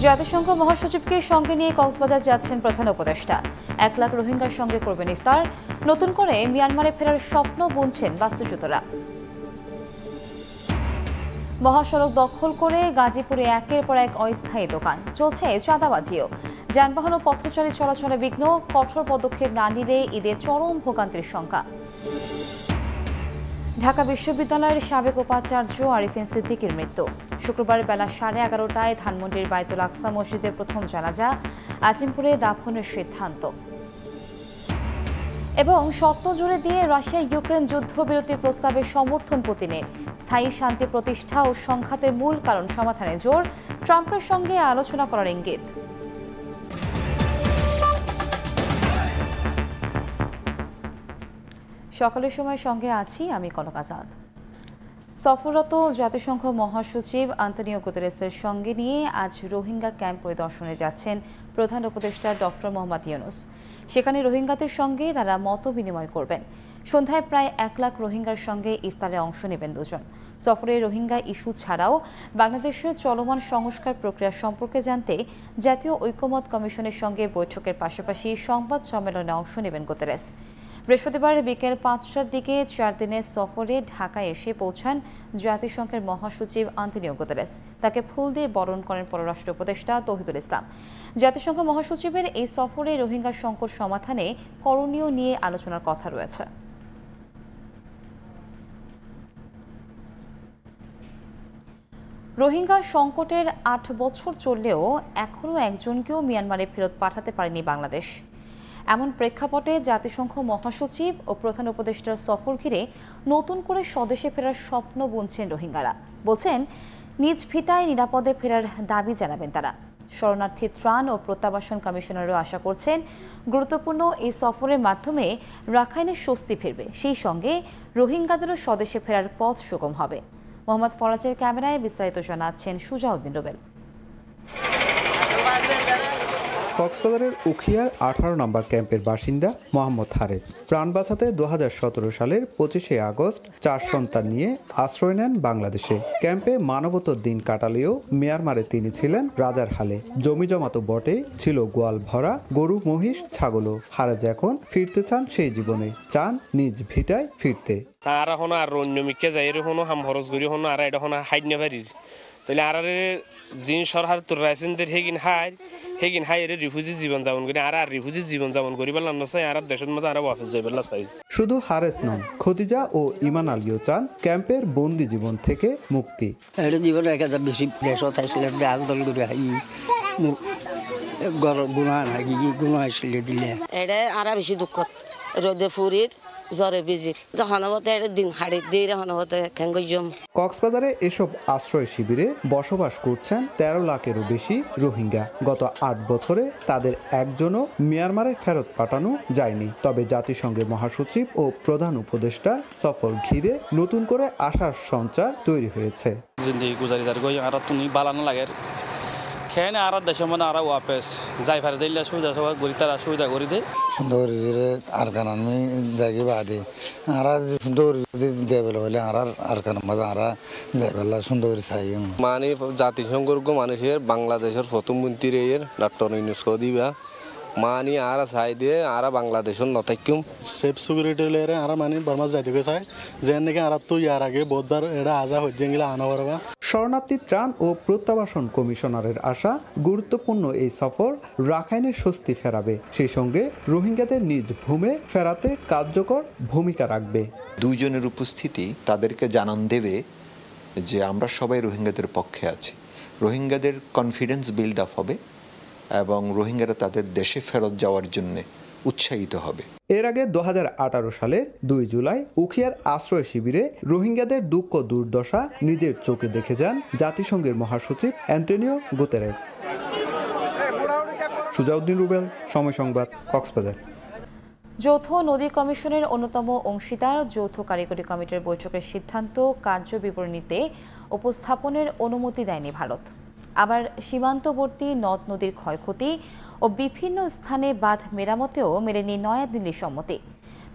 জাতিসংঘ মহাসচিবকে সঙ্গে নিয়ে কক্সবাজার যাচ্ছেন প্রধান উপদেষ্টা। 1 লাখ রোহিঙ্গার সঙ্গে করবেন ইফতার। নতুন করে মিয়ানমারে ফেরার স্বপ্ন বুনছেন বাস্তুচ্যুতরা। মহাসড়ক দখল করে গাজীপুরে একের পর এক অস্থায়ী দোকান, চলছে চাঁদাবাজিও। যানবাহন ও পথচারী চলাচলে বিঘ্ন, কঠোর পদক্ষেপ না নিলে ঈদে চরম ভোগান্তির শঙ্কা। ঢাকা বিশ্ববিদ্যালয়ের সাবেক উপাচার্য আরিফিন সিদ্দিকীর মৃত্যু। শুক্রবার বেলা 11:30টায় ধানমন্ডির বায়তুল আকসা মসজিদের প্রথম জানাজা, আজিমপুরে দাফনের সিদ্ধান্ত। এবং শর্ত জুড়ে দিয়ে রাশিয়া ইউক্রেন যুদ্ধবিরতি প্রস্তাবে সমর্থন পুতিনের। স্থায়ী শান্তি প্রতিষ্ঠা ও সংঘাতের মূল কারণ সমাধানে জোর, ট্রাম্পের সঙ্গে আলোচনা করার ইঙ্গিত। সকালের সময় সঙ্গে আছি আমি কনক আজাদ। সফররত জাতিসংঘ মহাসচিব আন্তোনিও গুতেরেসের সঙ্গে নিয়ে আজ রোহিঙ্গা ক্যাম্প পরিদর্শনে যাচ্ছেন প্রধান উপদেষ্টা ডক্টর মোহাম্মদ ইউনূস। সেখানে রোহিঙ্গাদের সঙ্গে তারা মত বিনিময় করবেন। সন্ধ্যায় প্রায় 1 লাখ রোহিঙ্গার সঙ্গে ইফতারে অংশ নেবেন দুজন। সফরে রোহিঙ্গা ইস্যু ছাড়াও বাংলাদেশের চলমান সংস্কার প্রক্রিয়া সম্পর্কে জানতে জাতীয় ঐকমত্য কমিশনের সঙ্গে বৈঠকের পাশাপাশি সংবাদ সম্মেলনে অংশ নেবেন গুতেরেস। বৃহস্পতিবার বিকেল 5টার দিকে 4 দিনের সফরে ঢাকায় এসে পৌঁছান জাতিসংঘের মহাসচিব আন্তোনিও গুতেরেস। তাকে ফুল দিয়ে বরণ করেন পররাষ্ট্র উপদেষ্টা তৌহিদুল ইসলাম। জাতিসংঘ মহাসচিবের এই সফরে রোহিঙ্গা সংকট সমাধানে করণীয় নিয়ে আলোচনার কথা রয়েছে। রোহিঙ্গা সংকটের 8 বছর চললেও এখনও একজনকেও মিয়ানমারে ফেরত পাঠাতে পারেনি বাংলাদেশ। এমন প্রেক্ষাপটে জাতিসংঘ মহাসচিব ও প্রধান উপদেষ্টার সফর ঘিরে নতুন করে স্বদেশে ফেরার স্বপ্ন বুনছেন রোহিঙ্গারা। বলছেন নিজ ভিটায় নিরাপদে ফেরার দাবি জানাবেন তারা। শরণার্থী ত্রাণ ও প্রত্যাবাসন কমিশনারও আশা করছেন গুরুত্বপূর্ণ এই সফরের মাধ্যমে রাখাইনের স্বস্তি ফিরবে, সেই সঙ্গে রোহিঙ্গাদেরও স্বদেশে ফেরার পথ সুগম হবে। মোহাম্মদ ফরাজের ক্যামেরায় বিস্তারিত জানাচ্ছেন সুজাউদ্দিন রুবেল। কক্সবাজারের উখিয়ার 18 নম্বর ক্যাম্পের বাসিন্দা মোহাম্মদ হারেস প্রাণ বাঁচাতে 2017 সালের 25শে আগস্ট 4 সন্তান নিয়ে আশ্রয় নেন বাংলাদেশে। ক্যাম্পে মানবতার দিন কাটালেও মিয়ানমারে তিনি ছিলেন রাজার হালে। জমি জমা তো বটে, ছিল গোয়াল ভরা গরু মহিষ ছাগলও। হারেস এখন ফিরতে চান সেই জীবনে, চান নিজ ভিটায় ফিরতে। তার এখন আর অন্যমিকে যাই হনো হাম খরচ করি হনো আর এটা হনো হাইড নেবারির তাহলে আর জিন সরকার তোর রাইসেন্দের হেগিন হাই এর রিফিউজি জীবন যাপন করি আর রিফিউজি জীবন যাপন করি বললাম না চাই আর দেশের মধ্যে আর অফিস যাই বললা চাই। শুধু হারেস নন, খদিজা ও ইমান আলীও চান ক্যাম্পের বন্দি জীবন থেকে মুক্তি। এটা জীবনে এক হাজার বেশি দেশত আসলে আন্দোলন করে হাই গুণা নাই গুণা আসলে দিলে এটা আর বেশি দুঃখ রোদে ফুরির জ্বরে বিজির যখন দিন হাড়ি দিয়ে জম। কক্সবাজারে এসব আশ্রয় শিবিরে বসবাস করছেন 13 লাখেরও বেশি রোহিঙ্গা। গত 8 বছরে তাদের একজনও মিয়ানমারে ফেরত পাঠানো যায়নি। তবে জাতিসংঘের মহাসচিব ও প্রধান উপদেষ্টার সফর ঘিরে নতুন করে আশার সঞ্চার তৈরি হয়েছে। জিন্দেগি গুজারিদার গই আর তুমি বালানো লাগে খেয়ে আর দেশের মনে আর ওয়াপেস যাই ফারে দিলে সুবিধা সবাই গরি তারা সুবিধা করে দেয় সুন্দর আর কারণ আমি যাই বাদে আর সুন্দর দেবেল হলে আর কারণ মাঝে আর যাই পারলা সুন্দর চাই মানে জাতিসংঘর মানুষের বাংলাদেশের প্রথম মন্ত্রী ডক্টর ইউনূস দিবা মানি আর চাই দিয়ে আর বাংলাদেশের নথাক্যম সেফ সিকিউরিটি লেয়ারে আর মানে বর্মা যাইতে চাই যে নাকি আর তো ইয়ার আগে বহুতবার এটা আজা হচ্ছে গেলে আনা পারবা। শরণার্থী ত্রাণ ও প্রত্যাবাসন কমিশনারের আশা গুরুত্বপূর্ণ এই সফর রাখাইনে স্বস্তি ফেরাবে, সেই সঙ্গে রোহিঙ্গাদের নিজ ভূমে ফেরাতে কার্যকর ভূমিকা রাখবে। দুইজনের উপস্থিতি তাদেরকে জানান দেবে যে আমরা সবাই রোহিঙ্গাদের পক্ষে আছি। রোহিঙ্গাদের কনফিডেন্স বিল্ড আপ হবে এবং রোহিঙ্গারা তাদের দেশে ফেরত যাওয়ার জন্য উৎসাহিত হবে। এর আগে 2018 সালের 2 জুলাই উখিয়ার আশ্রয় শিবিরে রোহিঙ্গাদের দুঃখ দুর্দশা নিজের চোখে দেখে যান জাতিসংঘের মহাসচিব আন্তোনিও গুতেরেস। সুজাউদ্দিন রুবেল, সময় সংবাদ, কক্সবাজার। যৌথ নদী কমিশনের অন্যতম অংশীদার যৌথ কারিগরি কমিটির বৈঠকের সিদ্ধান্ত কার্যবিবরণীতে উপস্থাপনের অনুমতি দেয়নি ভারত। আবার সীমান্তবর্তী নদ নদীর ক্ষয়ক্ষতি ও বিভিন্ন স্থানে বাঁধ মেরামতেও মেলেনি নয়াদিল্লির সম্মতি।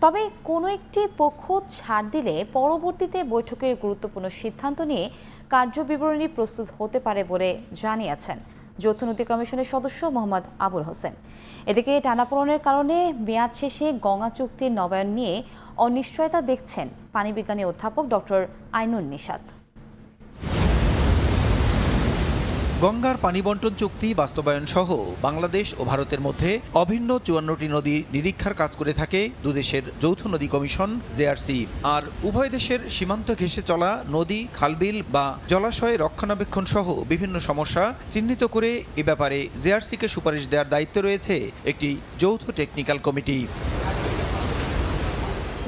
তবে কোনো একটি পক্ষ ছাড় দিলে পরবর্তীতে বৈঠকের গুরুত্বপূর্ণ সিদ্ধান্ত নিয়ে কার্যবিবরণী প্রস্তুত হতে পারে বলে জানিয়েছেন যৌথ নদী কমিশনের সদস্য মোহাম্মদ আবুল হোসেন। এদিকে টানাপোড়েনের কারণে মেয়াদ শেষে গঙ্গা চুক্তির নবায়ন নিয়ে অনিশ্চয়তা দেখছেন পানিবিজ্ঞানী অধ্যাপক ডক্টর আইনুন নিশাত। গঙ্গার পানি বন্টন চুক্তি বাস্তবায়ন সহ বাংলাদেশ ও ভারতের মধ্যে অভিন্ন 54টি নদী নিরীক্ষার কাজ করে থাকে দুদেশের যৌথ নদী কমিশন জেআরসি। আর উভয় দেশের সীমান্ত ঘেঁষে চলা নদী, খালবিল বা জলাশয় রক্ষণাবেক্ষণ সহ বিভিন্ন সমস্যা চিহ্নিত করে এ ব্যাপারে জেআরসিকে সুপারিশ দেওয়ার দায়িত্ব রয়েছে একটি যৌথ টেকনিক্যাল কমিটি।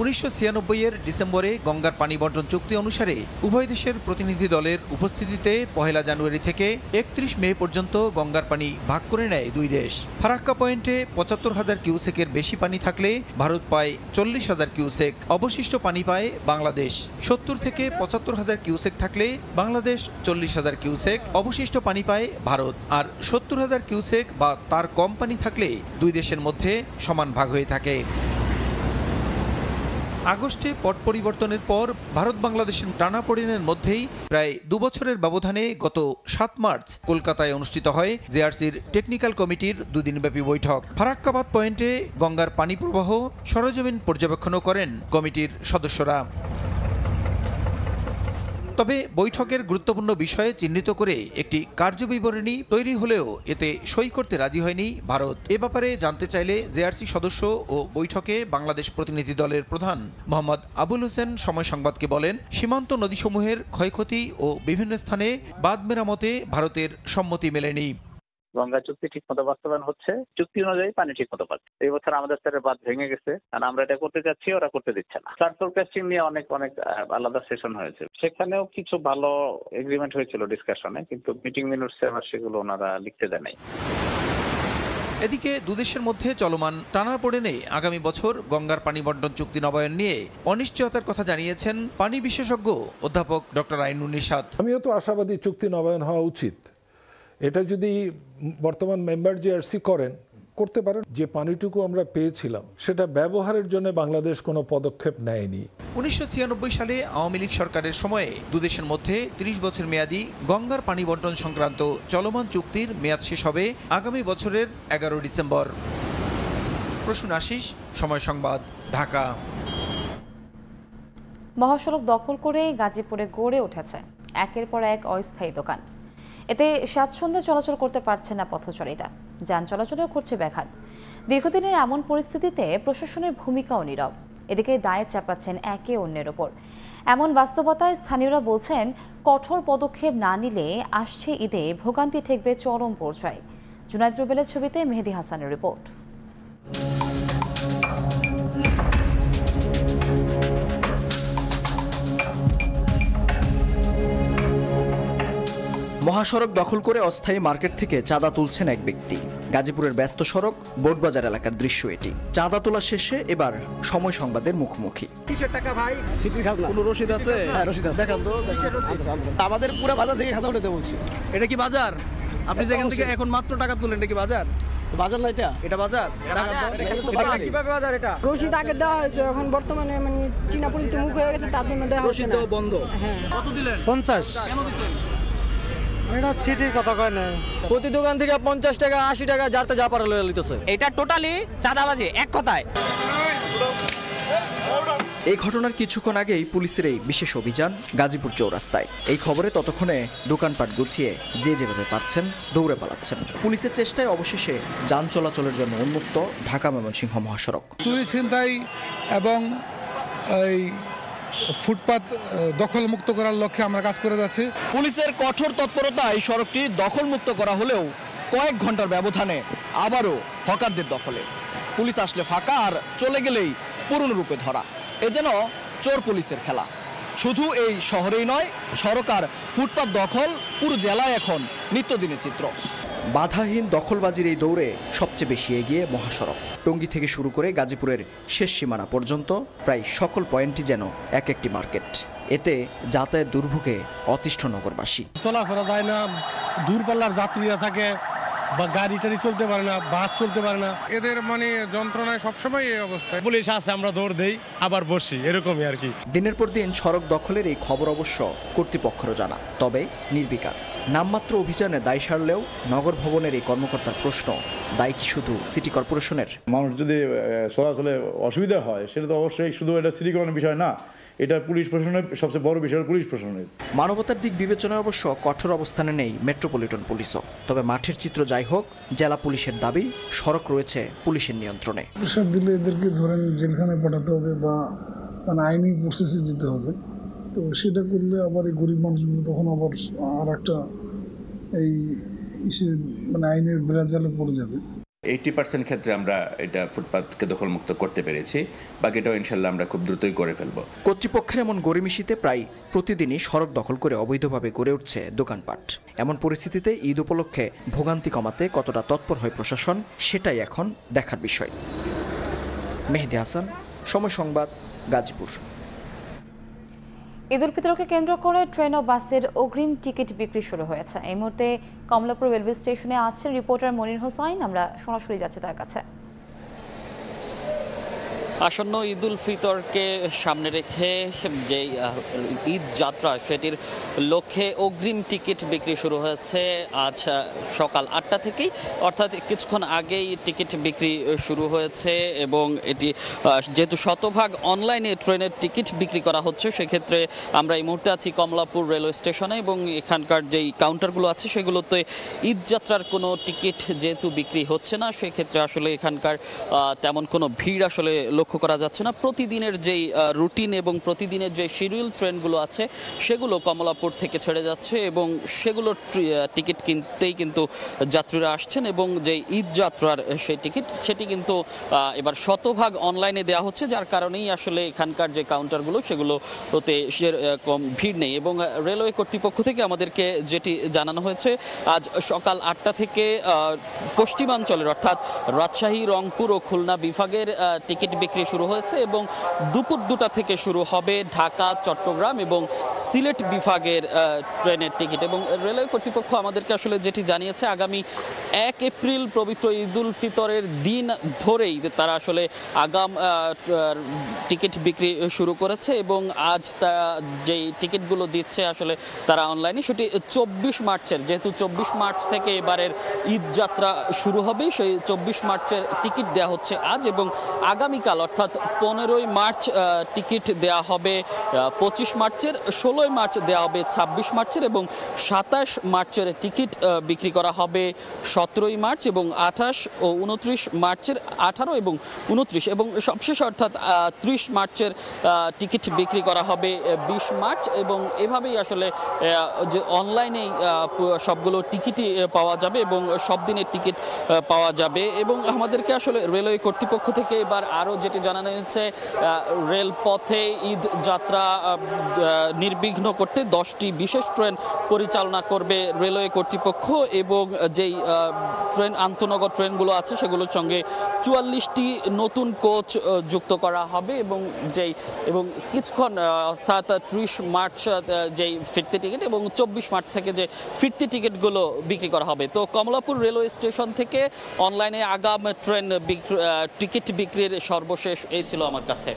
1996-এর ডিসেম্বরে গঙ্গার পানি বন্টন চুক্তি অনুসারে উভয় দেশের প্রতিনিধি দলের উপস্থিতিতে 1 জানুয়ারি থেকে 31 মে পর্যন্ত গঙ্গার পানি ভাগ করে নেয় দুই দেশ। ফারাক্কা পয়েন্টে 75,000 কিউসেকের বেশি পানি থাকলে ভারত পায় 40,000 কিউসেক, অবশিষ্ট পানি পায় বাংলাদেশ। 70 থেকে 75,000 কিউসেক থাকলে বাংলাদেশ 40,000 কিউসেক, অবশিষ্ট পানি পায় ভারত। আর 70,000 কিউসেক বা তার কম পানি থাকলে দুই দেশের মধ্যে সমান ভাগ হয়ে থাকে। আগস্টে পট পরিবর্তনের পর ভারত বাংলাদেশের টানাপোড়েনের মধ্যেই প্রায় 2 বছরের ব্যবধানে গত 7 মার্চ কলকাতায় অনুষ্ঠিত হয় জেআরসির টেকনিক্যাল কমিটির 2 দিনব্যাপী বৈঠক। ফারাক্কাবাদ পয়েন্টে গঙ্গার পানি প্রবাহ সরেজমিন পর্যবেক্ষণও করেন কমিটির সদস্যরা। তবে বৈঠকের গুরুত্বপূর্ণ বিষয়ে চিহ্নিত করে একটি কার্যবিবরণী তৈরি হলেও এতে সই করতে রাজি হয়নি ভারত। এ ব্যাপারে জানতে চাইলে জেআরসি সদস্য ও বৈঠকে বাংলাদেশ প্রতিনিধি দলের প্রধান মোহাম্মদ আবুল হোসেন সময় সংবাদকে বলেন, সীমান্ত নদীসমূহের ক্ষয়ক্ষতি ও বিভিন্ন স্থানে বাঁধ মেরামতে ভারতের সম্মতি মেলেনি। গঙ্গা চুক্তি ঠিক মতো বাস্তবায়ন হচ্ছে, চুক্তি অনুযায়ী পানি ঠিক মতো পাচ্ছে। এই বছর আমাদের স্যারের বাঁধ ভেঙে গেছে, আর আমরা এটা করতে চাচ্ছি, ওরা করতে দিচ্ছে না। সার্ফর কাস্টিং নিয়ে অনেক আলাদা সেশন হয়েছে, সেখানেও কিছু ভালো এগ্রিমেন্ট হয়েছিল ডিসকাশনে, কিন্তু মিটিং মিনিটসে আবার সেগুলো ওনারা লিখতে দেয় নাই। এদিকে দুদেশের মধ্যে চলমান টানাপোড়েনে আগামী বছর গঙ্গার পানি বন্টন চুক্তি নবায়ন নিয়ে অনিশ্চয়তার কথা জানিয়েছেন পানি বিশেষজ্ঞ অধ্যাপক ডক্টর আইনুন নিশাত। আমিও তো আশাবাদী চুক্তি নবায়ন হওয়া উচিত। এটা যদি বর্তমান মেম্বার জেআরসি করতে পারেন, যে পানিটুকু আমরা পেয়েছিলাম সেটা ব্যবহারের জন্য বাংলাদেশ কোনো পদক্ষেপ নেয়নি। 1996 সালে আওয়ামী লীগ সরকারের সময়ে দুদেশের মধ্যে 30 বছর মেয়াদী গঙ্গার পানি বন্টন সংক্রান্ত চলমান চুক্তির মেয়াদ শেষ হবে আগামী বছরের 11 ডিসেম্বর। প্রসূন আশিস, সময় সংবাদ, ঢাকা। মহাসড়ক দখল করে গাজীপুরে গড়ে উঠেছে একের পর এক অস্থায়ী দোকান। এতে স্বাচ্ছন্দ্যে চলাচল করতে পারছে না পথচারীরা, যান চলাচলেও করছে ব্যাঘাত। দীর্ঘদিনের এমন পরিস্থিতিতে প্রশাসনের ভূমিকাও নীরব। এদিকে দায় চাপাচ্ছেন একে অন্যের ওপর। এমন বাস্তবতায় স্থানীয়রা বলছেন, কঠোর পদক্ষেপ না নিলে আসছে ঈদে ভোগান্তি ঠেকবে চরম পর্যায়ে। জুনায়েদ রুবেলের ছবিতে মেহেদি হাসানের রিপোর্ট। মহাসড়ক দখল করে অস্থায়ী মার্কেট থেকে চাঁদা তুলছেন এক ব্যক্তি। গাজীপুরের ব্যস্ত সড়ক বোটবাজার এলাকার দৃশ্য এটি। চাঁদা তোলা শেষে এবার সময় সংবাদের মুখোমুখি। কিসের টাকা ভাই? সিটির খাজনা। কোনো রসিদ আছে? হ্যাঁ, রসিদ আছে। দেখান তো। আমাদের পুরো বাজার থেকে খাজনা উঠাতে বলছি। এটা কি বাজার? আপনি যেখান থেকে এখন মাত্র টাকা তুলেন, এটা কি বাজার? বাজার না এটা? এটা বাজার? কিভাবে বাজার এটা? রসিদ আগে দেওয়া হয়েছে, এখন বর্তমানে মানে চীনা পরিচিত মুখ হয়ে গেছে, তার জন্য দেওয়া হচ্ছে না। রসিদ বন্ধ। হ্যাঁ। কত দিলেন? 50। কেন দিছেন? এটা সিটির কথা কয় না। প্রতি দোকান থেকে 50 টাকা 80 টাকা যারতে যা পারে লয়ে লিতেছে। এটা টোটালি চাঁদাবাজি এক কথায়। এই ঘটনার কিছুক্ষণ আগেই পুলিশের এই বিশেষ অভিযান গাজীপুর চৌরাস্তায়। এই খবরে ততক্ষণে দোকানপাট গুছিয়ে যে যেভাবে পারছেন দৌড়ে পালাচ্ছেন। পুলিশের চেষ্টায় অবশেষে যান চলাচলের জন্য উন্মুক্ত ঢাকা ময়মনসিংহ মহাসড়ক। চুরি ছিনতাই এবং এই ফুটপাত দখল মুক্ত করার লক্ষ্যে আমরা কাজ করে যাচ্ছি। পুলিশের কঠোর তৎপরতায় সড়কটি দখল মুক্ত করা হলেও কয়েক ঘন্টার ব্যবধানে আবারও হকারদের দখলে। পুলিশ আসলে ফাঁকা, আর চলে গেলেই পূর্ণ রূপে ধরা। এ যেন চোর পুলিশের খেলা। শুধু এই শহরেই নয়, সড়ক আর ফুটপাত দখল পুরো জেলায় এখন নিত্যদিনের চিত্র। বাধাহীন দখলবাজির এই দৌড়ে সবচেয়ে বেশি এগিয়ে মহাসড়ক। টঙ্গী থেকে শুরু করে গাজীপুরের শেষ সীমানা পর্যন্ত প্রায় সকল পয়েন্টই যেন এক একটি মার্কেট। এতে যাতায়াত দুর্ভোগে অতিষ্ঠ নগরবাসী। চলাফেরা যায় না, দূরপাল্লার যাত্রীরা থাকে, বা গাড়ি টাড়ি চলতে পারে না, বাস চলতে পারে না। এদের মানে যন্ত্রণায় সবসময় এই অবস্থা। পুলিশ আসে, আমরা দৌড় দেই, আবার বসি, এরকমই আর কি। দিনের পর দিন সড়ক দখলের এই খবর অবশ্য কর্তৃপক্ষেরও জানা, তবে নির্বিকার। নামমাত্র অভিযানে দায় সারলেও নগর ভবনের এই কর্মকর্তার প্রশ্ন, দায় কি শুধু সিটি কর্পোরেশনের? মানুষ যদি চলাচলে অসুবিধা হয় সেটা তো অবশ্যই শুধু এটা সিটি কর্পোরেশনের বিষয় না, এটা পুলিশ প্রশাসনের সবচেয়ে বড় বিষয় পুলিশ প্রশাসনের। মানবতার দিক বিবেচনায় অবশ্য কঠোর অবস্থানে নেই মেট্রোপলিটন পুলিশও। তবে মাঠের চিত্র যাই হোক, জেলা পুলিশের দাবি সড়ক রয়েছে পুলিশের নিয়ন্ত্রণে। প্রেশার দিলে এদেরকে ধরেন জেলখানায় পাঠাতে হবে বা আইনি প্রসেসে যেতে হবে, তো সেটা করলে আবার এই গরিব মানুষগুলো তখন আবার আর একটা এই আইনের বেড়াজালে পড়ে যাবে। 80% ক্ষেত্রে আমরা এটা ফুটপাতকে দখলমুক্ত করতে পেরেছি, বাকিটাও ইনশাল্লাহ আমরা খুব দ্রুতই করে ফেলব। কর্তৃপক্ষের এমন গড়িমিশিতে প্রায় প্রতিদিনই সড়ক দখল করে অবৈধভাবে গড়ে উঠছে দোকানপাট। এমন পরিস্থিতিতে ঈদ উপলক্ষে ভোগান্তি কমাতে কতটা তৎপর হয় প্রশাসন, সেটাই এখন দেখার বিষয়। মেহেদি হাসান, সময় সংবাদ, গাজীপুর। ঈদ উল ফিতরকে কেন্দ্র করে ট্রেন ও বাসের অগ্রিম টিকিট বিক্রি শুরু হয়েছে। এই মুহূর্তে কমলাপুর রেলওয়ে স্টেশনে আছেন রিপোর্টার মনির হোসাইন, আমরা সরাসরি যাচ্ছি তার কাছে। আসন্ন ঈদ উল ফিতরকে সামনে রেখে যে ঈদ যাত্রা সেটির লক্ষ্যে অগ্রিম টিকিট বিক্রি শুরু হয়েছে আজ সকাল 8টা থেকেই, অর্থাৎ কিছুক্ষণ আগেই টিকিট বিক্রি শুরু হয়েছে। এবং এটি যেহেতু শতভাগ অনলাইনে ট্রেনের টিকিট বিক্রি করা হচ্ছে, সেক্ষেত্রে আমরা এই মুহূর্তে আছি কমলাপুর রেলওয়ে স্টেশনে এবং এখানকার যেই কাউন্টারগুলো আছে সেগুলোতে ঈদ যাত্রার কোনো টিকিট যেহেতু বিক্রি হচ্ছে না, সেক্ষেত্রে আসলে এখানকার তেমন কোনো ভিড় আসলে লক্ষ্য করা যাচ্ছে না। প্রতিদিনের যেই রুটিন এবং প্রতিদিনের যে শিডিউল ট্রেনগুলো আছে সেগুলো কমলাপুর থেকে ছেড়ে যাচ্ছে এবং সেগুলোর টিকিট কিনতেই কিন্তু যাত্রীরা আসছেন। এবং যে ঈদ যাত্রার সেই টিকিট সেটি কিন্তু এবার শতভাগ অনলাইনে দেওয়া হচ্ছে, যার কারণেই আসলে এখানকার যে কাউন্টারগুলো সেগুলোতে কম ভিড় নেই। এবং রেলওয়ে কর্তৃপক্ষ থেকে আমাদেরকে যেটি জানানো হয়েছে, আজ সকাল 8টা থেকে পশ্চিমাঞ্চলের অর্থাৎ রাজশাহী, রংপুর ও খুলনা বিভাগের টিকিট বিক্রি শুরু হয়েছে এবং দুপুর 2টা থেকে শুরু হবে ঢাকা, চট্টগ্রাম এবং সিলেট বিভাগের ট্রেনের টিকিট। এবং রেলওয়ে কর্তৃপক্ষ আমাদেরকে আসলে যেটি জানিয়েছে, আগামী 1 এপ্রিল পবিত্র ঈদ উল ফিতরের দিন ধরেই তারা আসলে আগাম টিকিট বিক্রি শুরু করেছে এবং আজ যেই টিকিটগুলো দিচ্ছে আসলে তারা অনলাইনে, সেটি 24 মার্চের, যেহেতু 24 মার্চ থেকে এবারের ঈদ যাত্রা শুরু হবে, সেই 24 মার্চের টিকিট দেওয়া হচ্ছে আজ। এবং আগামীকাল অর্থাৎ 15ই মার্চ টিকিট দেওয়া হবে 25 মার্চের, 16ই মার্চ দেওয়া হবে 26 মার্চের এবং 27 মার্চের টিকিট বিক্রি করা হবে 17ই মার্চ এবং 28 ও 29 মার্চের 18 এবং 29 এবং সবশেষ অর্থাৎ 30 মার্চের টিকিট বিক্রি করা হবে 20 মার্চ। এবং এভাবেই আসলে যে অনলাইনেই সবগুলো টিকিটই পাওয়া যাবে এবং সব দিনের টিকিট পাওয়া যাবে। এবং আমাদেরকে আসলে রেলওয়ে কর্তৃপক্ষ থেকে এবার আরও যেটি জানানো হয়েছে, রেলপথে ঈদ যাত্রা নির্বিঘ্ন করতে 10টি বিশেষ ট্রেন পরিচালনা করবে রেলওয়ে কর্তৃপক্ষ এবং যেই ট্রেন আন্তনগর ট্রেনগুলো আছে সেগুলোর সঙ্গে 44টি নতুন কোচ যুক্ত করা হবে। এবং কিছুক্ষণ অর্থাৎ 30 মার্চ যেই ফিরতি টিকিট এবং 24 মার্চ থেকে যে ফিরতি টিকিটগুলো বিক্রি করা হবে। তো কমলাপুর রেলওয়ে স্টেশন থেকে অনলাইনে আগাম ট্রেন টিকিট বিক্রির সর্বশেষ এই ছিল আমার কাছে।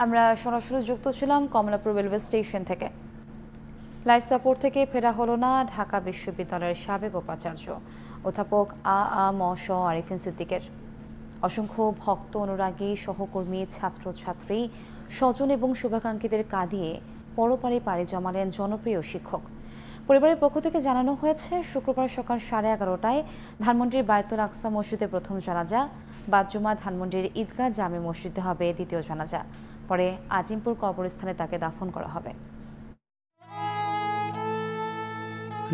আমরা সরাসরি যুক্ত ছিলাম কমলাপুর রেলওয়ে স্টেশন থেকে। লাইভ সাপোর্ট থেকে ফেরা হলো না ঢাকা বিশ্ববিদ্যালয়ের সাবেক উপাচার্য অধ্যাপক ম স আরিফিন সিদ্দিকের। অসংখ্য ভক্ত, অনুরাগী, সহকর্মী, ছাত্রছাত্রী, স্বজন এবং শুভাকাঙ্ক্ষীদের কাঁদিয়ে পরপারে পাড়ি জমালেন জনপ্রিয় শিক্ষক। পরিবারের পক্ষ থেকে জানানো হয়েছে, শুক্রবার সকাল 11:30টায় ধানমন্ডির বায়তুল আকসা মসজিদে প্রথম জানাজা, বাদ জুমা ধানমন্ডির ঈদগাহ জামে মসজিদে হবে দ্বিতীয় জানাজা, পরে আজিমপুর কবরস্থানে তাকে দাফন করা হবে।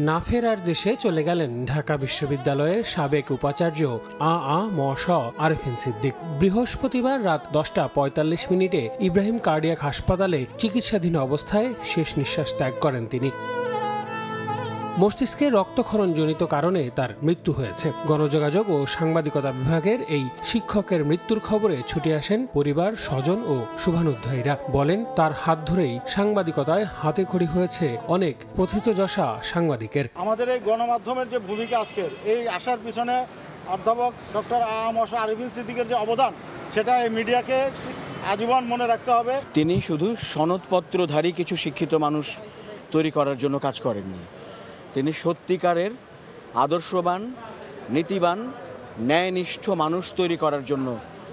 না ফেরার দেশে চলে গেলেন ঢাকা বিশ্ববিদ্যালয়ের সাবেক উপাচার্য ম স আরিফিন সিদ্দিক। বৃহস্পতিবার রাত 10:45 ইব্রাহিম কার্ডিয়াক হাসপাতালে চিকিৎসাধীন অবস্থায় শেষ নিঃশ্বাস ত্যাগ করেন তিনি। মস্তিষ্কে রক্তক্ষরণজনিত কারণে তার মৃত্যু হয়েছে। গণযোগাযোগ ও সাংবাদিকতা বিভাগের এই শিক্ষকের মৃত্যুর খবরে ছুটে আসেন পরিবার, স্বজন ও শুভানুধ্যায়ীরা। বলেন, তার হাত ধরেই সাংবাদিকতায় হাতেখড়ি হয়েছে অনেক প্রথিতযশা সাংবাদিকের। আমাদের এই গণমাধ্যমের যে ভূমিকা আজকের এই আসার পিছনে অধ্যাপক ডক্টর ম স আরিফিন সিদ্দিকের যে অবদান, সেটা এই মিডিয়াকে আজীবন মনে রাখতে হবে। তিনি শুধু সনদপত্রধারী কিছু শিক্ষিত মানুষ তৈরি করার জন্য কাজ করেননি। তিনি সত্যিকারের আদর্শবান, নীতিবান, ন্যায়নিষ্ঠ মানুষ তৈরি করার জন্য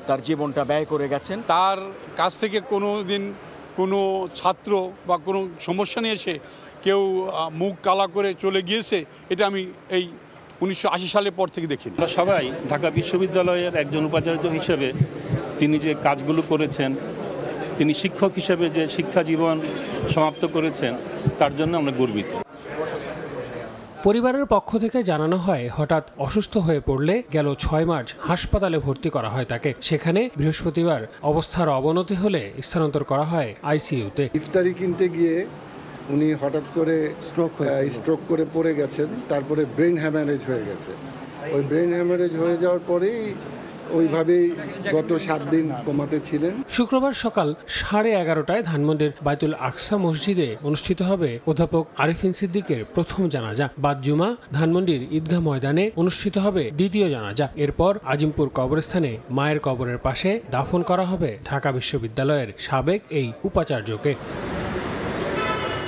তার জীবনটা ব্যয় করে গেছেন। তার কাছ থেকে কোনো দিন কোনো ছাত্র বা কোনো সমস্যা নিয়ে এসে কেউ মুখ কালা করে চলে গিয়েছে, এটা আমি এই 1980 সালের পর থেকে দেখিনি। আমরা সবাই ঢাকা বিশ্ববিদ্যালয়ের একজন উপাচার্য হিসেবে তিনি যে কাজগুলো করেছেন, তিনি শিক্ষক হিসেবে যে শিক্ষা জীবন সমাপ্ত করেছেন, তার জন্য আমরা গর্বিত। পরিবারের পক্ষ থেকে জানানো হয়, হঠাৎ অসুস্থ হয়ে পড়লে গেল 6 মার্চ হাসপাতালে ভর্তি করা হয় তাকে। সেখানে বৃহস্পতিবার অবস্থার অবনতি হলে স্থানান্তর করা হয় আইসিইউতে। ইফতারি কিনতে গিয়ে উনি হঠাৎ করে স্ট্রোক করে পড়ে গেছেন, তারপরে ব্রেন হ্যামারেজ হয়ে গেছে। ওই ব্রেন হ্যামারেজ হয়ে যাওয়ার পরেই ওইভাবেই গত 7 দিন কোমাতে ছিলেন। শুক্রবার সকাল 11:30টায় ধানমন্ডির বাইতুল আকসা মসজিদে অনুষ্ঠিত হবে অধ্যাপক আরিফিন সিদ্দিকের প্রথম জানাজা। বাদ জুমা ধানমন্ডির ঈদগাহ ময়দানে অনুষ্ঠিত হবে দ্বিতীয় জানাজা। এরপর আজিমপুর কবরস্থানে মায়ের কবরের পাশে দাফন করা হবে ঢাকা বিশ্ববিদ্যালয়ের সাবেক এই উপাচার্যকে।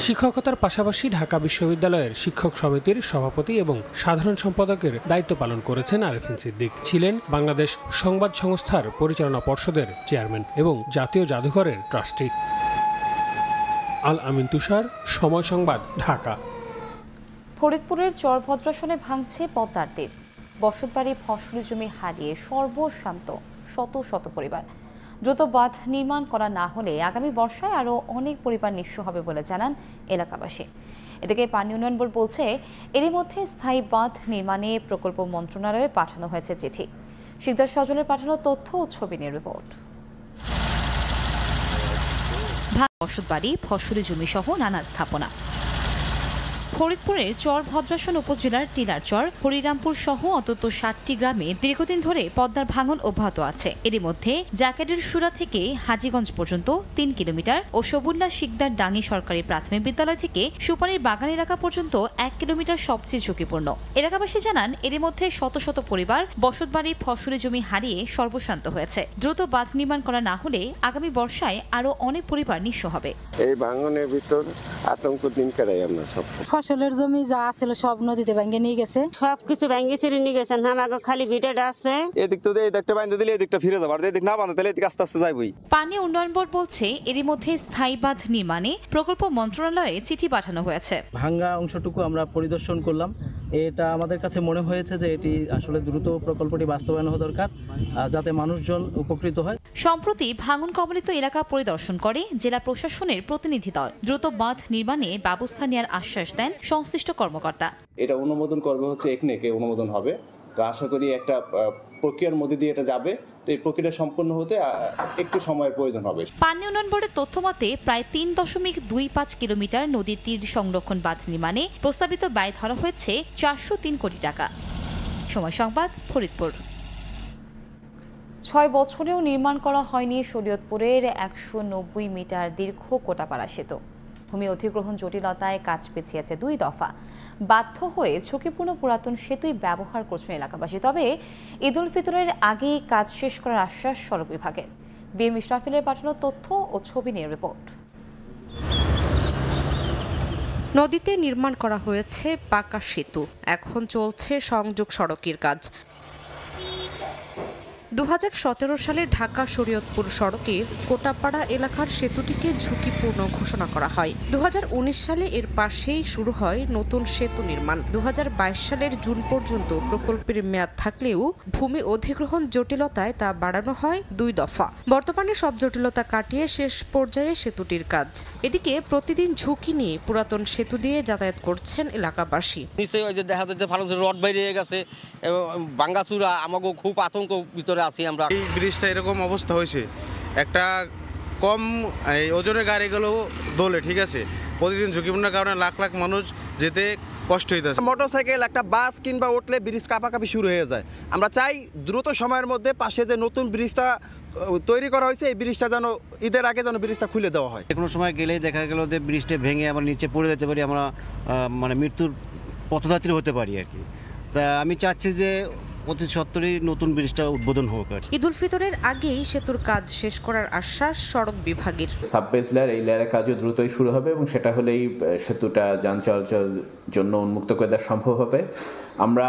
শিক্ষকতার পাশাপাশি ঢাকা বিশ্ববিদ্যালয়ের শিক্ষক সমিতির সভাপতি এবং সাধারণ সম্পাদকের দায়িত্ব পালন করেছেন আরিফিন সিদ্দিক। ছিলেন বাংলাদেশ সংবাদ সংস্থার পরিচালনা পর্ষদের চেয়ারম্যান এবং জাতীয় জাদুঘরের ট্রাস্টি। আল আমিন তুষার, সময় সংবাদ, ঢাকা। ফরিদপুরের চরভদ্রাসনে ভাঙছে পদ্মার তীর। বসতবাড়ি, ফসলি জমি হারিয়ে সর্বশান্ত শত শত পরিবার। দ্রুত বাঁধ নির্মাণ করা না হলে আগামী বর্ষায় আরও অনেক পরিবার নিঃস্ব হবে বলে জানান এলাকাবাসী। এদিকে পানি উন্নয়ন বোর্ড বলছে, এরই মধ্যে স্থায়ী বাঁধ নির্মাণে প্রকল্প মন্ত্রণালয়ে পাঠানো হয়েছে চিঠি। শিকদার সজলের পাঠানো তথ্য ও ছবি নিয়ে রিপোর্ট। বসতবাড়ি, ফসলি জমি সহ নানা স্থাপনা। ফরিদপুরের চরভদ্রাসন উপজেলার টিলারচর, হরিরামপুর সহ অন্তত 60টি গ্রামে দীর্ঘদিন ধরে পদ্মার ভাঙন অব্যাহত আছে। এরই মধ্যে জাকারির সুরা থেকে হাজীগঞ্জ পর্যন্ত 3 কিলোমিটার ও সবুল্লা শিকদার ডাঙ্গি সরকারি প্রাথমিক বিদ্যালয় থেকে সুপারির বাগান এলাকা পর্যন্ত 1 কিলোমিটার সবচেয়ে ঝুঁকিপূর্ণ। এলাকাবাসী জানান, এরই মধ্যে শত শত পরিবার বসতবাড়ি, ফসলি জমি হারিয়ে সর্বশান্ত হয়েছে। দ্রুত বাঁধ নির্মাণ করা না হলে আগামী বর্ষায় আরও অনেক পরিবার নিঃস্ব হবে। এই ভাঙনের ভিতর আতঙ্ক দিন কাটাই আমরা সব। ফসলের জমি যা ছিল সব নদীতে ভেঙে নিয়ে গেছে, সবকিছু ভেঙে ছিঁড়ে নিয়ে গেছেন। আমাকে খালি ভিটাটা আছে, এদিক তো এই দিকটা বাঁধতে দিলে এদিকটা ফিরে যাবার, এদিক না বাঁধতে দিলে এদিক আস্তে আস্তে যাইবই। পানি উন্নয়ন বোর্ড বলছে, এরই মধ্যে স্থায়ী বাঁধ নির্মাণে প্রকল্প মন্ত্রণালয়ে চিঠি পাঠানো হয়েছে। ভাঙ্গা অংশটুকু আমরা পরিদর্শন করলাম। এটা আমাদের কাছে মনে হয়েছে যে এটি আসলে দ্রুত প্রকল্পটি বাস্তবায়ন হওয়া দরকার, যাতে মানুষজন উপকৃত হয়। সম্প্রতি ভাঙন কবলিত এলাকা পরিদর্শন করে জেলা প্রশাসনের প্রতিনিধি দল। দ্রুত বাঁধ নির্মাণে ব্যবস্থা নেওয়ার আশ্বাস দেন সংশ্লিষ্ট কর্মকর্তা। এটা অনুমোদন করবে হচ্ছে একনেকে অনুমোদন হবে, তো আশা করি একটা প্রক্রিয়ার মধ্যে দিয়ে এটা যাবে। তো এই প্রক্রিয়া সম্পন্ন হতে একটু সময়ের প্রয়োজন হবে। পানি উন্নয়ন বোর্ডের তথ্য মতে প্রায় 3.25 কিলোমিটার নদীর তীর সংরক্ষণ বাঁধ নির্মাণে প্রস্তাবিত ব্যয় ধরা হয়েছে 403 কোটি টাকা। সময় সংবাদ, ফরিদপুর। 6 বছরেও নির্মাণ করা হয়নি শরীয়তপুরের 190 মিটার দীর্ঘ কোটাপাড়া সেতু। ভূমি অধিগ্রহণ জটিলতায় কাজ পেছিয়েছে 2 দফা। বাধ্য হয়ে ঝুঁকিপূর্ণ পুরাতন সেতুই ব্যবহার করছেন এলাকাবাসী। তবে ঈদ উল ফিতরের আগেই কাজ শেষ করার আশ্বাস সড়ক বিভাগের। বিএম ইশরাফিলের পাঠানো তথ্য ও ছবি নিয়ে রিপোর্ট। নদীতে নির্মাণ করা হয়েছে পাকা সেতু, এখন চলছে সংযোগ সড়কের কাজ। 2017 সালে ঢাকা শরীয়তপুর সড়কে কোটাপাড়া এলাকার সেতুটিকে ঝুঁকিপূর্ণ ঘোষণা করা হয়। 2019 সালে এর পাশেই শুরু হয় নতুন সেতু নির্মাণ। 2022 সালের জুন পর্যন্ত প্রকল্পের মেয়াদ থাকলেও ভূমি অধিগ্রহণ জটিলতায় তা বাড়ানো হয় 2 দফা। বর্তমানে সব জটিলতা কাটিয়ে শেষ পর্যায়ে সেতুটির কাজ। এদিকে প্রতিদিন ঝুঁকি নিয়ে পুরাতন সেতু দিয়ে যাতায়াত করছেন এলাকাবাসী। নিশ্চয়ই ওই যে দেখা যাচ্ছে ভালো রড বাইরে গেছে, ভাঙ্গাচুরা, আমাকে খুব আতঙ্ক ভিতরে আছি আমরা। এই ব্রিজটা এরকম অবস্থা হয়েছে, একটা কম এই ওজনের গাড়িগুলো দোলে, ঠিক আছে, প্রতিদিন ঝুঁকিপূর্ণের কারণে লাখ লাখ মানুষ যেতে কষ্ট হইতেছে। মোটরসাইকেল, একটা বাস কিংবা উঠলে ব্রিজ কাঁপাকাঁপি শুরু হয়ে যায়। আমরা চাই দ্রুত সময়ের মধ্যে পাশে যে নতুন ব্রিজটা তৈরি করা হয়েছে, এই ব্রিজটা যেন ঈদের আগে যেন ব্রিজটা খুলে দেওয়া হয়। কোনো সময় গেলেই দেখা গেল যে ব্রিজটা ভেঙে আমরা নিচে পড়ে যেতে পারি, আমরা মানে মৃত্যুর পথযাত্রী হতে পারি আর কি। তা আমি চাচ্ছি যে অতি সত্তরই নতুন ব্রিজটা উদ্বোধন হোক। ঈদ উল ফিতরের আগেই সেতুর কাজ শেষ করার আশ্বাস সড়ক বিভাগের। সাববেস লেয়ার, এই লেয়ারের কাজও দ্রুতই শুরু হবে এবং সেটা হলেই সেতুটা যান চলাচলের জন্য উন্মুক্ত করে দেওয়া সম্ভব হবে। আমরা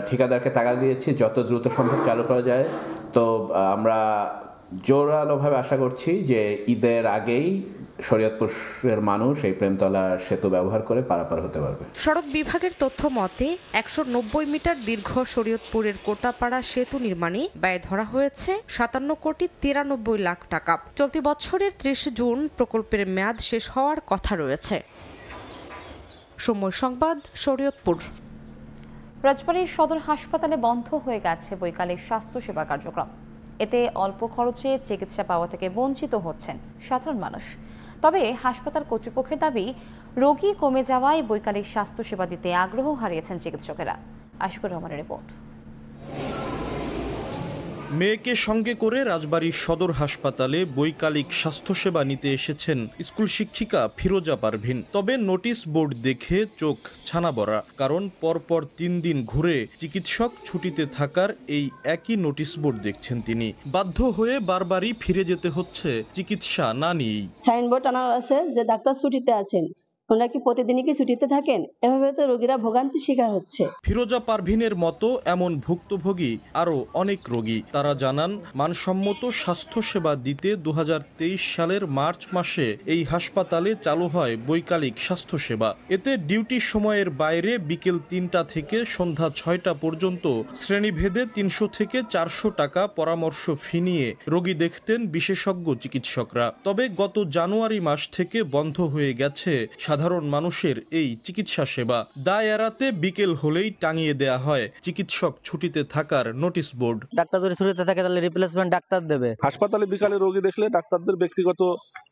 ঠিকাদারকে তাগাদা দিয়েছি যত দ্রুত সম্ভব চালু করা যায়। তো আমরা জোরালোভাবে আশা করছি যে ঈদের আগেই শরীয়তপুরের মানুষ এই প্রেমতলা সেতু ব্যবহার করে পারাপার হতে পারবে। সড়ক বিভাগের তথ্য মতে 190 মিটার দীর্ঘ শরীয়তপুরের কোটাপাড়া সেতু নির্মাণে ব্যয় ধরা হয়েছে 57,93,00,000 টাকা। চলতি বছরের 30 জুন প্রকল্পের মেয়াদ শেষ হওয়ার কথা রয়েছে। সময় সংবাদ, শরীয়তপুর। রাজবাড়ী সদর হাসপাতালে বন্ধ হয়ে গেছে বৈকালিক স্বাস্থ্যসেবা কার্যক্রম। এতে অল্প খরচে চিকিৎসা পাওয়া থেকে বঞ্চিত হচ্ছেন সাধারণ মানুষ। তবে হাসপাতাল কর্তৃপক্ষের দাবি, রোগী কমে যাওয়ায় বৈকালিক স্বাস্থ্যসেবা দিতে আগ্রহ হারিয়েছেন চিকিৎসকেরা। আশিকুর রহমানের রিপোর্ট। মেয়েকে সঙ্গে করে রাজবাড়ীর সদর হাসপাতালে বৈকালিক স্বাস্থ্যসেবা নিতে এসেছেন স্কুল শিক্ষিকা ফিরোজা পারভিন। তবে নোটিশ বোর্ড দেখে চোখ ছানা বড়া, কারণ পরপর 3 দিন ঘুরে চিকিৎসক ছুটিতে থাকার এই একই নোটিশ বোর্ড দেখছেন তিনি। বাধ্য হয়ে বারবারই ফিরে যেতে হচ্ছে চিকিৎসা না নিয়েই। সাইনবোর্ড আনা আছে যে ডাক্তার ছুটিতে আছেন, ওনারা কি প্রতিদিনই কি ছুটিতে থাকেন? এভাবে তো রোগীরা ভোগান্তি শিকার হচ্ছে। ফিরোজা পারভিনের মতো এমন ভুক্তভোগী আরও অনেক রোগী। তারা জানান, মানসম্মত স্বাস্থ্যসেবা দিতে 2023 সালের মার্চ মাসে এই হাসপাতালে চালু হয় বৈকালিক স্বাস্থ্যসেবা। এতে ডিউটি সময়ের বাইরে বিকেল 3টা থেকে সন্ধ্যা 6টা পর্যন্ত শ্রেণীভেদে 300 থেকে 400 টাকা পরামর্শ ফি নিয়ে রোগী দেখতেন বিশেষজ্ঞ চিকিৎসকরা। তবে গত জানুয়ারি মাস থেকে বন্ধ হয়ে গেছে সাধারণ মানুষের এই চিকিৎসা সেবা। দায় এড়াতে বিকেল হলেই টাঙিয়ে দেয়া হয় চিকিৎসক ছুটিতে থাকার নোটিশ বোর্ড। ডাক্তার যদি ছুটিতে থাকে তাহলে রিপ্লেসমেন্ট ডাক্তার দেবে। হাসপাতালে বিকালে রোগী দেখলে ডাক্তারদের ব্যক্তিগত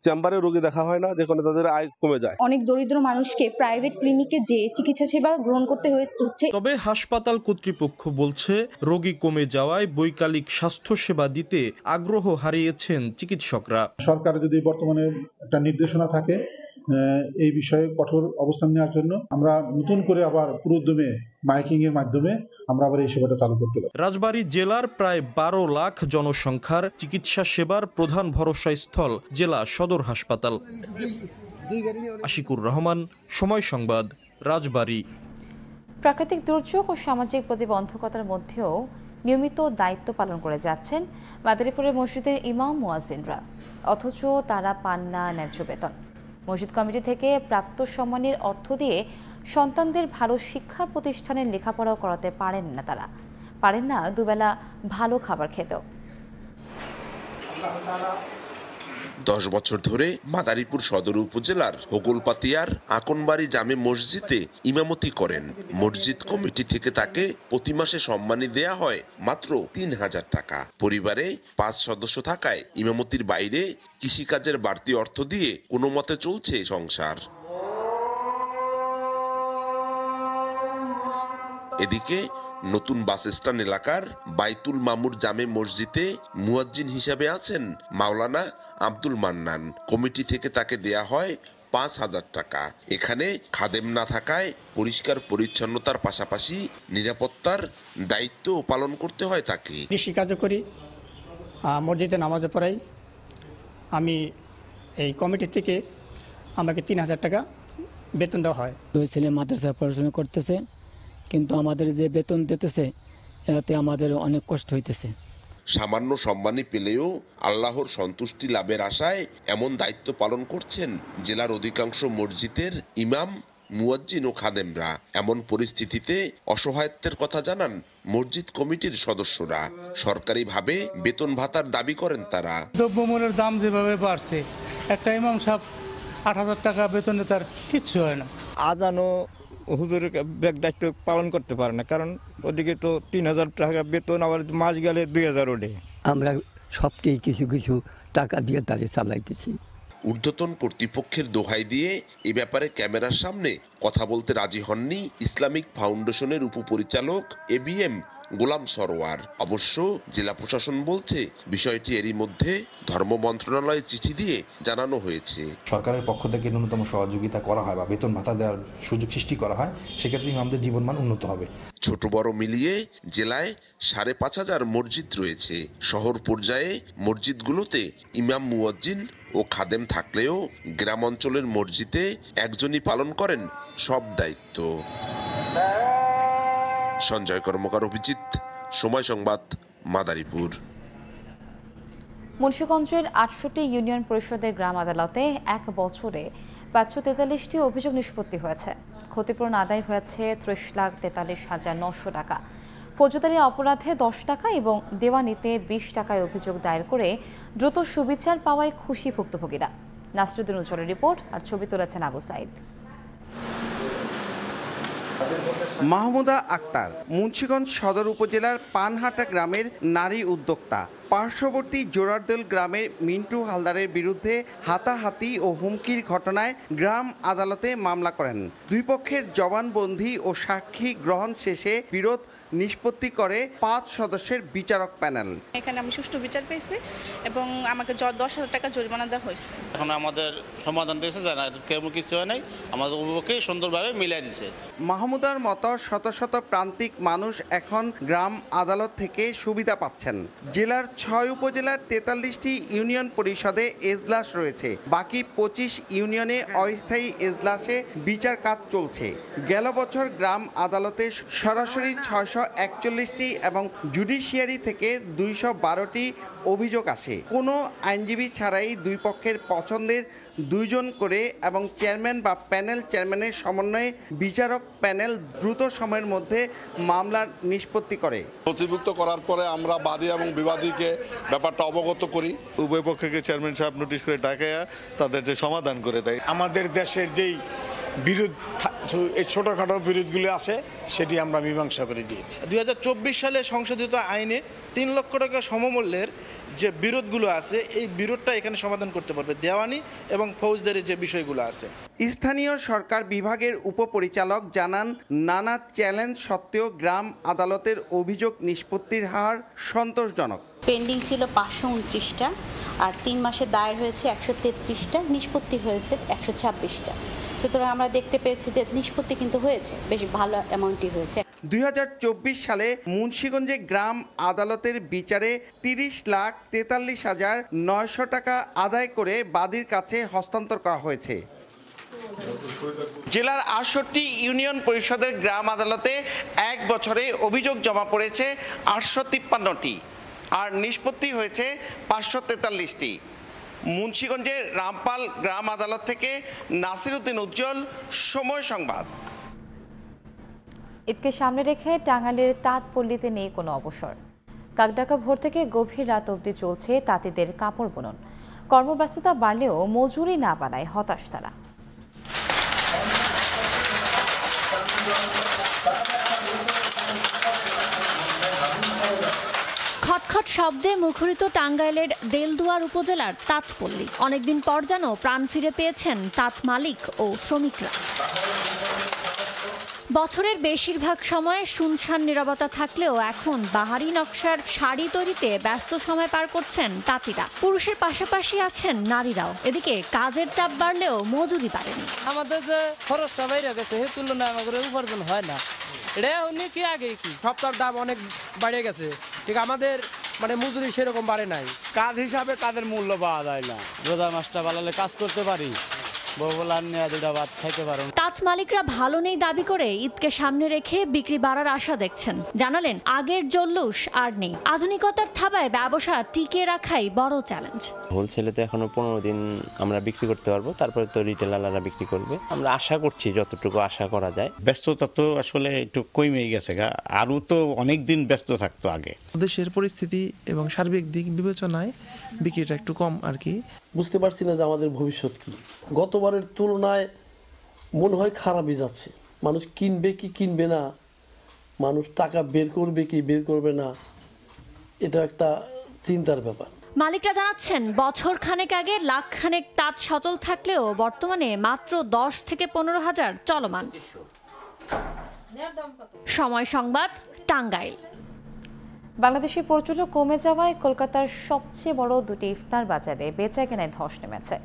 চেম্বারে রোগী দেখা হয় না, যেখানে তাদের আয় কমে যায়। অনেক দরিদ্র মানুষকে প্রাইভেট ক্লিনিকে যে চিকিৎসা সেবা গ্রহণ করতে হচ্ছে। তবে হাসপাতাল কর্তৃপক্ষ বলছে, রোগী কমে যাওয়ায় বৈকালিক স্বাস্থ্য সেবা দিতে আগ্রহ হারিয়েছেন চিকিৎসকরা। সরকার যদি বর্তমানে একটা নির্দেশনা থাকে এই বিষয়ে কঠোর অবস্থান নেওয়ার জন্য, আমরা নতুন করে আবার পুরোদমে মাইকিং এর মাধ্যমে আমরা আবার এই সেবাটা চালু করতে পারি। রাজবাড়ী জেলার প্রায় 12 লাখ জনসংখ্যার চিকিৎসা সেবার প্রধান ভরসা স্থল জেলা সদর হাসপাতাল। আশিকুর রহমান, সময় সংবাদ, রাজবাড়ী। প্রাকৃতিক দুর্যোগ ও সামাজিক প্রতিবন্ধকতার মধ্যেও নিয়মিত দায়িত্ব পালন করে যাচ্ছেন মাদারীপুরের মসজিদের ইমাম মুয়াজ্জিনরা, অথচ তারা পান না ন্যায্য বেতন। মসজিদ কমিটি থেকে প্রাপ্ত সম্মানের অর্থ দিয়ে সন্তানদের ভালো শিক্ষার প্রতিষ্ঠানের লেখাপড়াও করাতে পারেন না, তারা পারেন না দুবেলা ভালো খাবার খেতেও। 10 বছর ধরে মাদারীপুর সদর উপজেলার হোগলপাতিয়ার আকনবাড়ি জামে মসজিদে ইমামতি করেন। মসজিদ কমিটি থেকে তাকে প্রতি মাসে সম্মানী দেয়া হয় মাত্র 3000 টাকা। পরিবারে 5 সদস্য থাকায় ইমামতির বাইরে কৃষিকাজের বাড়তি অর্থ দিয়ে কোনো মতে চলছে সংসার। এদিকে নতুন বাস স্ট্যান্ড এলাকার বাইতুল মামুর জামে মসজিদে মুয়াজ্জিন হিসাবে আছেন মাওলানা আব্দুল মান্নান। কমিটি থেকে তাকে দেয়া হয় 5000 টাকা। এখানে খাদেম না থাকায় পরিষ্কার পরিচ্ছন্নতার পাশাপাশি নিরাপত্তার দায়িত্ব পালন করতে হয় তাকে। কৃষিকাজও করি, মসজিদে নামাজও পড়াই। আমি এই কমিটি থেকে আমাকে 3000 টাকা বেতন দেওয়া হয়। 2 ছেলে মাদ্রাসায় পড়াশোনা করতেছে, কিন্তু আমাদের যে বেতন দিতেছে এতে আমাদের অনেক কষ্ট হইতেছে। সামান্য সম্মানী পেলেও আল্লাহর সন্তুষ্টি লাভের আশায় এমন দায়িত্ব পালন করছেন জেলার অধিকাংশ মসজিদের ইমাম, মুয়াজ্জিন ও খাদেমরা। এমন পরিস্থিতিতে অসহায়ত্বের কথা জানান মসজিদ কমিটির সদস্যরা। সরকারিভাবে বেতন ভাতার দাবি করেন তারা। দ্রব্যমূল্যের দাম যেভাবে বাড়ছে, একটা ইমাম সাহেব 8000 টাকা বেতনে তার কিচ্ছু হয় না। আজানো হুজুরের ব্যাগ দায়িত্ব পালন করতে পারে না, কারণ ওদিকে তো 3000 টাকা বেতন, আবার মাস গেলে 2000 ওঠে। আমরা সবটাই কিছু কিছু টাকা দিয়ে তাদের চালাইতেছি। ঊর্ধ্বতন কর্তৃপক্ষের দোহাই দিয়ে এ ব্যাপারে ক্যামেরার সামনে কথা বলতে রাজি হননি ইসলামিক ফাউন্ডেশনের উপপরিচালক ABM গোলাম সরোয়ার। অবশ্য জেলা প্রশাসন বলছে বিষয়টি এরই মধ্যে ধর্ম মন্ত্রণালয়ে চিঠি দিয়ে জানানো হয়েছে। সরকারের পক্ষ থেকে ন্যূনতম সহযোগিতা করা হয় বা বেতন ভাতা দেওয়ার সুযোগ সৃষ্টি করা হয়, সেক্ষেত্রে ইমামদের জীবনমান উন্নত হবে। ছোট বড় মিলিয়ে জেলায় 5,500 মসজিদ রয়েছে। শহর পর্যায়ে মসজিদগুলোতে ইমাম মুয়াজ্জিন ও খাদেম থাকলেও গ্রাম অঞ্চলের মসজিদে একজনই পালন করেন সব দায়িত্ব। সঞ্জয় কর্মকার, অভিজিৎ, সময় সংবাদ, মাদারীপুর। মুন্সিগঞ্জের 68 ইউনিয়ন পরিষদের গ্রাম আদালতে 1 বছরে 543টি অভিযোগ নিষ্পত্তি হয়েছে। ক্ষতিপূরণ আদায় হয়েছে 30,43,900 টাকা। ফৌজদারি অপরাধে 10 টাকা এবং দেওয়ানিতে 20 টাকায় অভিযোগ দায়ের করে দ্রুত সুবিচার পাওয়ায় খুশি ভুক্তভোগীরা। নাসরুদ্দিন উজ্জ্বলের রিপোর্ট আর ছবি তুলেছেন আবু সাইদ। মাহমুদা আক্তার মুন্সিগঞ্জ সদর উপজেলার পানহাটা গ্রামের নারী উদ্যোক্তা। পার্শ্ববর্তী জোরারদল গ্রামের মিন্টু হালদারের বিরুদ্ধে হাতাহাতি ও হুমকির ঘটনায় গ্রাম আদালতে মামলা করেন। দুই পক্ষের জবানবন্দি ও সাক্ষী গ্রহণ শেষে বিরোধ নিষ্পত্তি করে 5 সদস্যের বিচারক প্যানেল। এখানে আমি সুষ্ঠু বিচার পেয়েছি এবং আমাকে 10,000 টাকা জরিমানা দেওয়া হয়েছে। এখন আমাদের সমাধান দিয়েছে, জানা কেমন কিছু হয় নাই, আমাদের অভিভাবককে সুন্দরভাবে মিলাই দিছে। মাহমুদার মতো শত শত প্রান্তিক মানুষ এখন গ্রাম আদালত থেকে সুবিধা পাচ্ছেন। জেলার 6 উপজেলার 43টি ইউনিয়ন পরিষদে এজলাস রয়েছে। বাকি 25 ইউনিয়নে অস্থায়ী এজলাসে বিচার কাজ চলছে। গেল বছর গ্রাম আদালতে সরাসরি 641টি এবং জুডিশিয়ারি থেকে 212টি অভিযোগ আসে। কোনো আইনজীবী ছাড়াই দুই পক্ষের পছন্দের 2 জন করে এবং চেয়ারম্যান বা প্যানেল চেয়ারম্যানের সমন্বয়ে বিচারক প্যানেল দ্রুত সময়ের মধ্যে মামলার নিষ্পত্তি করে। নথিভুক্ত করার পরে আমরা বাদী এবং বিবাদীকে ব্যাপারটা অবগত করি। উভয় পক্ষকে চেয়ারম্যান সাহেব নোটিশ করে ডাকাইয়া তাদের যে সমাধান করে দেয়। আমাদের দেশের যেই বিরোধ, এই ছোটোখাটো বিরোধগুলো আছে সেটি আমরা মীমাংসা করে দিয়েছি। 2024 সালে সংশোধিত আইনে 3 লক্ষ টাকা সমমূল্যের যে বিরোধগুলো আছে এই বিরোধটা এখানে সমাধান করতে পারবে দেওয়ানি এবং ফৌজদারি যে বিষয়গুলো আছে। স্থানীয় সরকার বিভাগের উপপরিচালক জানান, নানা চ্যালেঞ্জ সত্ত্বেও গ্রাম আদালতের অভিযোগ নিষ্পত্তির হার সন্তোষজনক। পেন্ডিং ছিল 529টা আর 3 মাসে দায়ের হয়েছে 133টা, নিষ্পত্তি হয়েছে 126টা। সুতরাং আমরা দেখতে পেয়েছি যে নিষ্পত্তি কিন্তু হয়েছে, বেশ ভালো অ্যামাউন্টই হয়েছে। 2024 সালে মুন্সিগঞ্জে গ্রাম আদালতের বিচারে 30,43,900 টাকা আদায় করে বাদীর কাছে হস্তান্তর করা হয়েছে। জেলার 68 ইউনিয়ন পরিষদের গ্রাম আদালতে 1 বছরে অভিযোগ জমা পড়েছে 853টি আর নিষ্পত্তি হয়েছে 543টি। মুন্সিগঞ্জের রামপাল গ্রাম আদালত থেকে নাসিরউদ্দিন উজ্জ্বল, সময় সংবাদ। ঈদকে সামনে রেখে টাঙ্গাইলের তাঁতপল্লীতে নেই কোনো অবসর। কাকডাকা ভোর থেকে গভীর রাত অবধি চলছে তাঁতিদের কাপড় বুনন। কর্মব্যস্ততা বাড়লেও মজুরি না বাড়ায় হতাশ তারা। খটখট শব্দে মুখরিত টাঙ্গাইলের দেলদুয়ার উপজেলার তাঁতপল্লী। অনেকদিন পর যেন প্রাণ ফিরে পেয়েছেন তাঁত মালিক ও শ্রমিকরা। বছরের বেশিরভাগ সময় শুনশান নীরবতা থাকলেও এখন বাহারি নকশার শাড়ি তৈরিতে ব্যস্ত সময় পার করছেন তাঁতিরা। পুরুষের পাশাপাশি আছেন নারীরাও। এদিকে কাজের চাপ বাড়লেও মজুরি বাড়েনি। আমাদের যে খরচটা বাইরে গেছে সেই তুলনায় আমাদের উপার্জন হয় না। এটা উনি কি আগে কি সবটার দাম অনেক বেড়ে গেছে, ঠিক আমাদের মানে মজুরি সেরকম বাড়ে নাই। কাজ হিসাবে কাজের মূল্য পাওয়া যায় না। রোজা মাসটা বাড়ালে কাজ করতে পারি, তাঁত মালিকরা ভালো নেই দাবি করে ঈদকে সামনে রেখে বিক্রি বাড়ার আশা দেখছেন। জানালেন, আগের জল্লুস আর নেই। আধুনিকতার থাবায় ব্যবসা টিকিয়ে রাখাই বড় চ্যালেঞ্জ। হোলসেলে তো এখনো 15 দিন আমরা বিক্রি করতে পারবো, তারপরে তো রিটেলাররা বিক্রি করবে। আমরা আশা করছি যতটুকু আশা করা যায়। ব্যস্ততা তো আসলে একটু কমে গেছে, আরও তো অনেক দিন ব্যস্ত থাকতো আগে। দেশের পরিস্থিতি এবং সার্বিক দিক বিবেচনায় বিক্রিটা একটু কম আর কি। বুঝতে পারছি না যে আমাদের ভবিষ্যৎ কি। গতবারের তুলনায় মনে হয় খারাপই যাচ্ছে। মানুষ কিনবে কি কিনবে না, মানুষ টাকা বের করবে কি বের করবে না, এটা একটা চিন্তার ব্যাপার। মালিকরা জানাচ্ছেন বছর খানেক আগে লাখ খানেক তাঁত সচল থাকলেও বর্তমানে মাত্র 10 থেকে 15,000 চলমান। সময় সংবাদ, টাঙ্গাইল। বাংলাদেশি পর্যটক কমে যাওয়ায় কলকাতার সবচেয়ে বড় দুটি ইফতার বাজারে বেচাকেনায় ধস নেমেছে।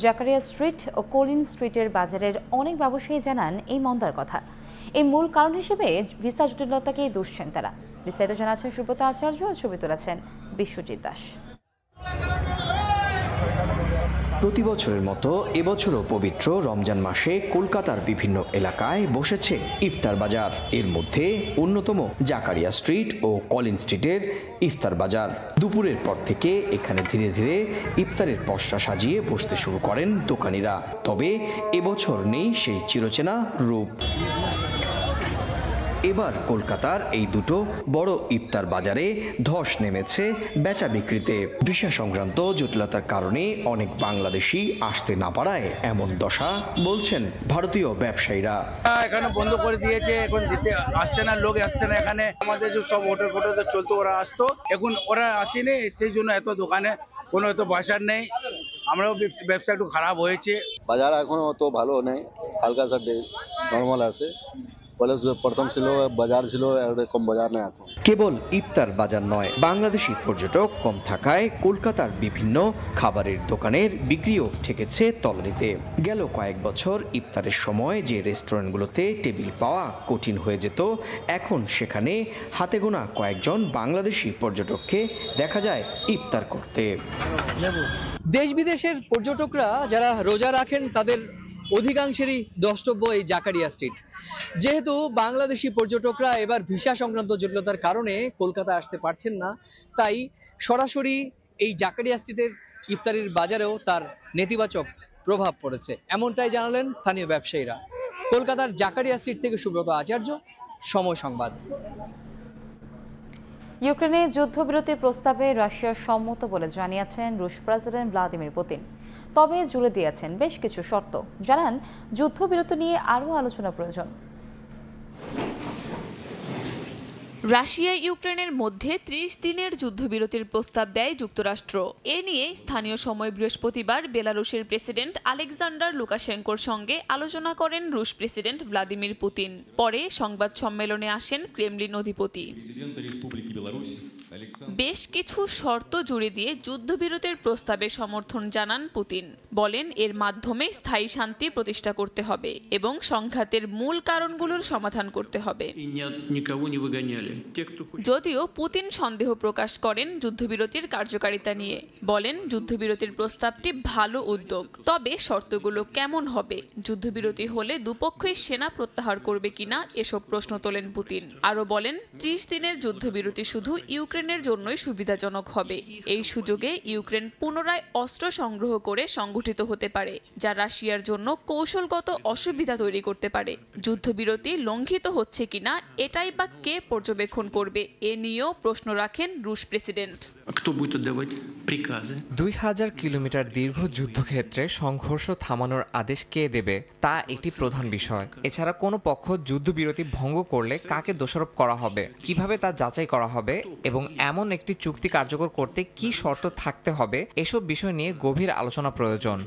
জাকারিয়া স্ট্রিট ও কলিন স্ট্রিটের বাজারের অনেক ব্যবসায়ী জানান এই মন্দার কথা। এই মূল কারণ হিসেবে ভিসা জটিলতাকেই দুষছেন তারা। বিস্তারিত জানাচ্ছেন সুব্রত আচার্য আর ছবি তুলেছেন বিশ্বজিৎ দাস। প্রতি বছরের মতো এবছরও পবিত্র রমজান মাসে কলকাতার বিভিন্ন এলাকায় বসেছে ইফতার বাজার। এর মধ্যে অন্যতম জাকারিয়া স্ট্রিট ও কলিন স্ট্রিটের ইফতার বাজার। দুপুরের পর থেকে এখানে ধীরে ধীরে ইফতারের পসরা সাজিয়ে বসতে শুরু করেন দোকানিরা। তবে এবছর নেই সেই চিরচেনা রূপ। এবার কলকাতার এই দুটো বড় ইফতার বাজারে ধস নেমেছে বেচা বিক্রিতে। ভিসা সংক্রান্ত জটিলতার কারণে অনেক বাংলাদেশি আসতে না পারায় এমন দশা বলছেন ভারতীয় ব্যবসায়ীরা। এখানে বন্ধ করে দিয়েছে, এখন দিতে আসছে না, লোক আসছে না। এখানে আমাদের যে সব হোটেল ফোটেল চলতো ওরা আসতো, এখন ওরা আসেনি, সেই জন্য এত দোকানে কোনো এত বাজার নেই। আমরাও ব্যবসা একটু খারাপ হয়েছে। বাজার এখন অত ভালো নেই, হালকা সা নর্মাল আছে। প্রথম ছিল বাজার ছিল, এরকম বাজার নেই এখন। কেবল ইফতার বাজার নয়, বাংলাদেশি পর্যটক কম থাকায় কলকাতার বিভিন্ন খাবারের দোকানের বিক্রিও ঠেকেছে তলানিতে। গেল কয়েক বছর ইফতারের সময় যে রেস্টুরেন্টগুলোতে টেবিল পাওয়া কঠিন হয়ে যেত, এখন সেখানে হাতে গোনা কয়েকজন বাংলাদেশি পর্যটককে দেখা যায় ইফতার করতে। দেশ বিদেশের পর্যটকরা যারা রোজা রাখেন তাদের অধিকাংশেরই দ্রষ্টব্য এই জাকারিয়া স্ট্রিট। যেহেতু বাংলাদেশি পর্যটকরা এবার ভিসা সংক্রান্ত জটিলতার কারণে কলকাতা আসতে পারছেন না, তাই সরাসরি এই জাকারিয়া স্ট্রিটের ইফতারির বাজারেও তার নেতিবাচক প্রভাব পড়েছে, এমনটাই জানালেন স্থানীয় ব্যবসায়ীরা। কলকাতার জাকারিয়া স্ট্রিট থেকে সুব্রত আচার্য, সময় সংবাদ। ইউক্রেনে যুদ্ধবিরতির প্রস্তাবে রাশিয়া সম্মত বলে জানিয়েছেন রুশ প্রেসিডেন্ট ভ্লাদিমির পুতিন। তবে জুড়ে দিয়েছেন বেশ কিছু শর্ত। জানান যুদ্ধবিরতি নিয়ে আরও আলোচনা প্রয়োজন। রাশিয়া ইউক্রেনের মধ্যে 30 দিনের যুদ্ধবিরতির প্রস্তাব দেয় যুক্তরাষ্ট্র। এ নিয়ে স্থানীয় সময় বৃহস্পতিবার বেলারুশের প্রেসিডেন্ট আলেকজান্ডার লুকাশেঙ্কোর সঙ্গে আলোচনা করেন রুশ প্রেসিডেন্ট ভ্লাদিমির পুতিন। পরে সংবাদ সম্মেলনে আসেন ক্রেমলিন অধিপতি। বেশ কিছু শর্ত জুড়ে দিয়ে যুদ্ধবিরতির প্রস্তাবে সমর্থন জানান পুতিন। বলেন এর মাধ্যমে স্থায়ী শান্তি প্রতিষ্ঠা করতে হবে এবং সংঘাতের মূল কারণগুলোর সমাধান করতে হবে। যদিও পুতিন সন্দেহ প্রকাশ করেন যুদ্ধবিরতির কার্যকারিতা নিয়ে। বলেন যুদ্ধবিরতির প্রস্তাবটি ভালো উদ্যোগ, তবে শর্তগুলো কেমন হবে, যুদ্ধবিরতি হলে দুপক্ষই সেনা প্রত্যাহার করবে কিনা এসব প্রশ্ন তোলেন পুতিন। আরও বলেন 30 দিনের যুদ্ধবিরতি শুধু ইউক্রেনের জন্যই সুবিধাজনক হবে। এই সুযোগে ইউক্রেন পুনরায় অস্ত্র সংগ্রহ করে সংগঠিত হতে পারে, যা রাশিয়ার জন্য কৌশলগত অসুবিধা তৈরি করতে পারে। যুদ্ধবিরতি লঙ্ঘিত হচ্ছে কিনা এটাই বা কে পর্যবেক্ষণ করবে, এ নিয়েও প্রশ্ন রাখেন রুশ প্রেসিডেন্ট। 2000 কিলোমিটার দীর্ঘ যুদ্ধক্ষেত্রে সংঘর্ষ থামানোর আদেশ কে দেবে তা একটি প্রধান বিষয়। এছাড়া কোনো পক্ষ যুদ্ধবিরতি ভঙ্গ করলে কাকে দোষারোপ করা হবে, কিভাবে তা যাচাই করা হবে এবং এমন একটি চুক্তি কার্যকর করতে কি শর্ত থাকতে হবে, এসব বিষয় নিয়ে গভীর আলোচনা প্রয়োজন।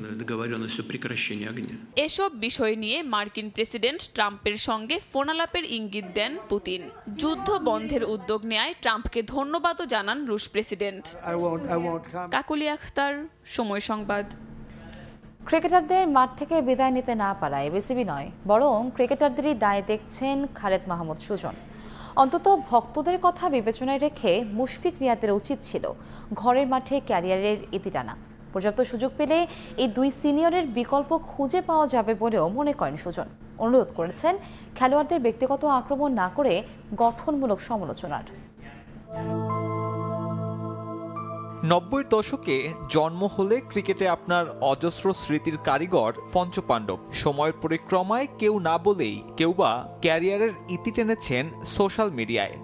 এসব বিষয় নিয়ে মার্কিন প্রেসিডেন্ট ট্রাম্পের সঙ্গে ফোনালাপের ইঙ্গিত দেন পুতিন। যুদ্ধ বন্ধের উদ্যোগ নেয় ট্রাম্পকে ধন্যবাদও জানান রুশ প্রেসিডেন্ট। কাকুলি আখতার, সময় সংবাদ। ক্রিকেটারদের মাঠ থেকে বিদায় নিতে না পারায় বিসিবি নয়, বরং ক্রিকেটারদেরই দায় দেখছেন খালেদ মাহমুদ সুজন। অন্তত ভক্তদের কথা বিবেচনায় রেখে মুশফিক রিয়াদের উচিত ছিল ঘরের মাঠে ক্যারিয়ারের ইতি টানা। পর্যাপ্ত সুযোগ পেলে এই দুই সিনিয়রের বিকল্প খুঁজে পাওয়া যাবে বলেও মনে করেন সুজন। অনুরোধ করেছেন খেলোয়াড়দের ব্যক্তিগত আক্রমণ না করে গঠনমূলক সমালোচনার। 90-এর দশকে জন্ম হলে ক্রিকেটে আপনার অজস্র স্মৃতির কারিগর পঞ্চপাণ্ডব। সময়ের পরিক্রমায় কেউ না বলেই কেউ বা ক্যারিয়ারের ইতি টেনেছেন সোশ্যাল মিডিয়ায়।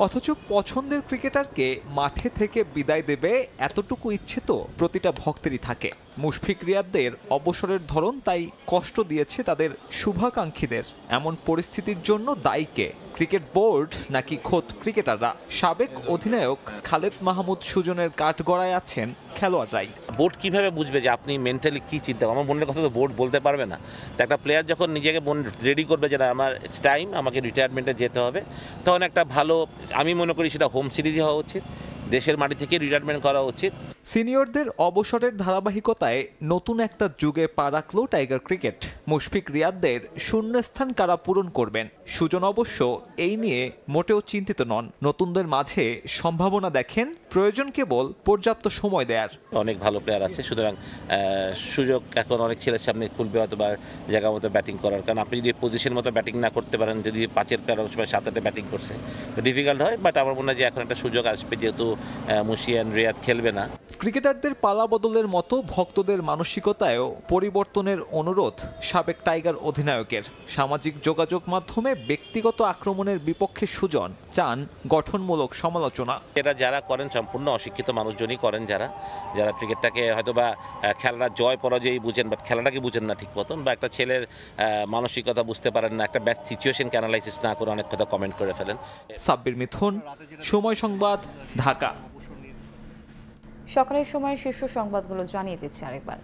অথচ পছন্দের ক্রিকেটারকে মাঠে থেকে বিদায় দেবে এতটুকু ইচ্ছে তো প্রতিটা ভক্তেরই থাকে। মুশফিক রিয়াদদের অবসরের ধরন তাই কষ্ট দিয়েছে তাদের শুভাকাঙ্ক্ষীদের। এমন পরিস্থিতির জন্য দায়ী কে? ক্রিকেট বোর্ড নাকি খোদ ক্রিকেটাররা? সাবেক অধিনায়ক খালেদ মাহমুদ সুজনের কাঠগড়ায় আছেন খেলোয়াড়রাই। বোর্ড কিভাবে বুঝবে যে আপনি মেন্টালি কি চিন্তা? আমার মনের কথা তো বোর্ড বলতে পারবে না। তো একটা প্লেয়ার যখন নিজেকে রেডি করবে যে আমার টাইম, আমাকে রিটায়ারমেন্টে যেতে হবে, তখন একটা ভালো, আমি মনে করি সেটা হোম সিরিজে হওয়া উচিত, দেশের মাটি থেকে রিটায়ারমেন্ট করা উচিত। সিনিয়রদের অবসরের ধারাবাহিকতায় নতুন একটা যুগে পা রাখল টাইগার ক্রিকেট। মুশফিক রিয়াদদের শূন্যস্থান কারা পূরণ করবেন? সুজন অবশ্য এই নিয়ে মোটেও চিন্তিত নন। নতুনদের মাঝে সম্ভাবনা দেখেন, প্রয়োজন কেবল পর্যাপ্ত সময় দেয়ার। অনেক ভালো প্লেয়ার আছে, সুতরাং সুযোগ এখন অনেক ছেলের সামনে খুলবে হয়তো বা জায়গা মতো ব্যাটিং করার। কারণ আপনি যদি পজিশন মতো ব্যাটিং না করতে পারেন, যদি 5-এর প্লেয়ার অনেক সময় 7-8 ব্যাটিং করছে, তো ডিফিকাল্ট হয়। বাট আমার মনে হয় যে এখন একটা সুযোগ আসবে, যেহেতু মুশিয়ান রিয়াদ খেলবে না। ক্রিকেটারদের পালা বদলের মতো ভক্তদের মানসিকতায়ও পরিবর্তনের অনুরোধ সাবেক টাইগার অধিনায়কের। সামাজিক যোগাযোগ মাধ্যমে ব্যক্তিগত আক্রমণের বিপক্ষে সুজন চান গঠনমূলক সমালোচনা। এটা যারা করেন সম্পূর্ণ অশিক্ষিত মানুষজনই করেন, যারা ক্রিকেটটাকে হয়তো বা খেলাটা জয় পরাজয় বুঝেন, বাট খেলাটাকে বুঝেন না ঠিক মতন, বা একটা ছেলের মানসিকতা বুঝতে পারেন না, একটা ম্যাচ সিচুয়েশনকে অ্যানালাইসিস না করে অনেক কথা কমেন্ট করে ফেলেন। সাব্বির মিথুন, সময় সংবাদ, ঢাকা। সকালের সময়ের শীর্ষ সংবাদগুলো জানিয়ে দিচ্ছি আরেকবার।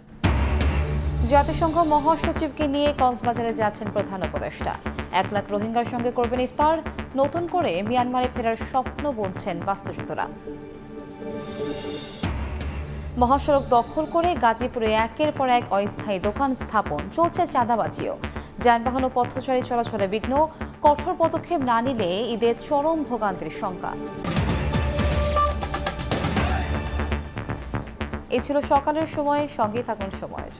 জাতিসংঘ মহাসচিবকে নিয়ে কক্সবাজারে যাচ্ছেন প্রধান উপদেষ্টা। 1 লাখ রোহিঙ্গার সঙ্গে করবেন ইফতার। নতুন করে মিয়ানমারে ফেরার স্বপ্ন বুনছেন বাস্তুচ্যুতরা। মহাসড়ক দখল করে গাজীপুরে একের পর এক অস্থায়ী দোকান স্থাপন, চলছে চাঁদাবাজিও। যানবাহন ও পথচারী চলাচলে বিঘ্ন। কঠোর পদক্ষেপ না নিলে ঈদে চরম ভোগান্তির শঙ্কা। এ ছিল সকালের সময়, সঙ্গে থাকুন সময়ের।